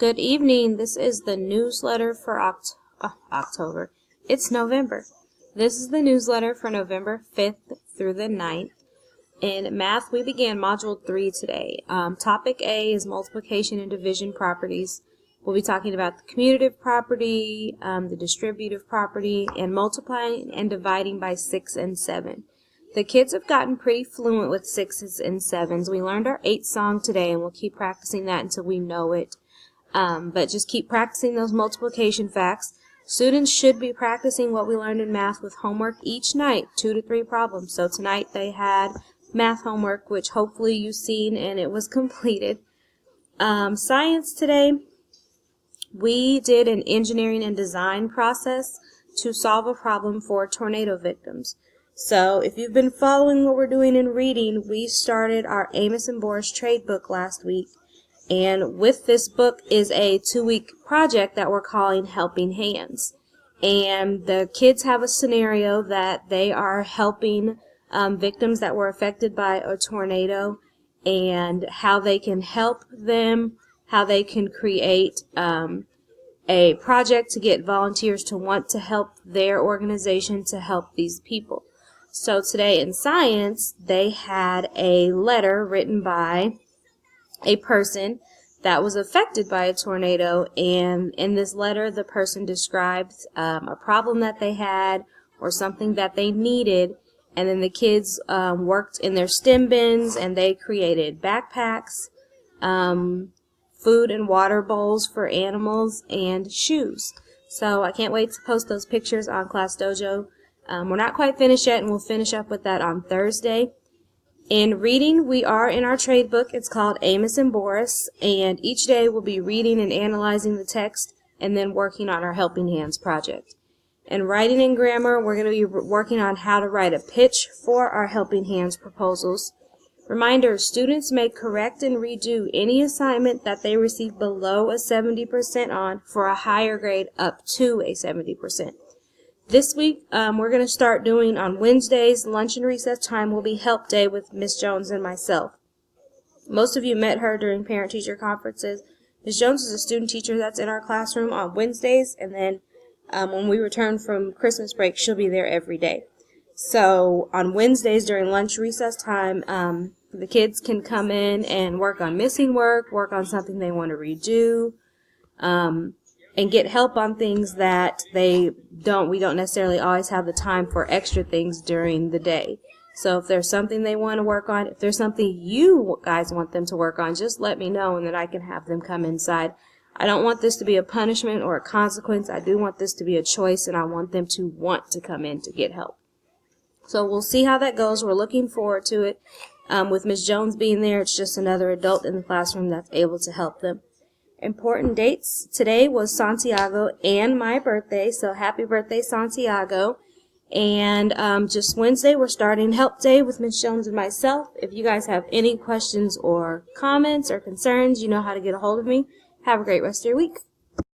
Good evening. This is the newsletter for October. It's November. This is the newsletter for November 5th through the 9th. In math, we began Module 3 today. Topic A is multiplication and division properties. We'll be talking about the commutative property, the distributive property, and multiplying and dividing by 6 and 7. The kids have gotten pretty fluent with 6s and 7s. We learned our 8 song today, and we'll keep practicing that until we know it. But just keep practicing those multiplication facts. Students should be practicing what we learned in math with homework each night, 2 to 3 problems. So tonight they had math homework, which hopefully you've seen and it was completed. Science today, we did an engineering and design process to solve a problem for tornado victims. So if you've been following what we're doing in reading, we started our Amos and Boris trade book last week. And with this book is a 2-week project that we're calling Helping Hands. And the kids have a scenario that they are helping victims that were affected by a tornado, and how they can help them, how they can create a project to get volunteers to want to help their organization to help these people. So today in science, they had a letter written by a person that was affected by a tornado, and in this letter the person described a problem that they had or something that they needed, and then the kids worked in their STEM bins and they created backpacks, food and water bowls for animals, and shoes. So I can't wait to post those pictures on Class Dojo. We're not quite finished yet, and we'll finish up with that on Thursday. In reading, we are in our trade book. It's called Amos and Boris, and each day we'll be reading and analyzing the text and then working on our Helping Hands project. In writing and grammar, we're going to be working on how to write a pitch for our Helping Hands proposals. Reminder, students may correct and redo any assignment that they receive below a 70% on for a higher grade up to a 70%. This week, we're going to start doing on Wednesdays, lunch and recess time will be help day with Miss Jones and myself. Most of you met her during parent-teacher conferences. Miss Jones is a student teacher that's in our classroom on Wednesdays, and then when we return from Christmas break, she'll be there every day. So on Wednesdays during lunch recess time, the kids can come in and work on missing work on something they want to redo, and get help on things that we don't necessarily always have the time for extra things during the day. So if there's something they want to work on, if there's something you guys want them to work on, just let me know, and then I can have them come inside. I don't want this to be a punishment or a consequence. I do want this to be a choice, and I want them to want to come in to get help. So we'll see how that goes. We're looking forward to it. With Ms. Jones being there, it's just another adult in the classroom that's able to help them. Important dates. Today was Santiago and my birthday, so happy birthday, Santiago. And just Wednesday, we're starting Help Day with Ms. Jones and myself. If you guys have any questions or comments or concerns, you know how to get a hold of me. Have a great rest of your week.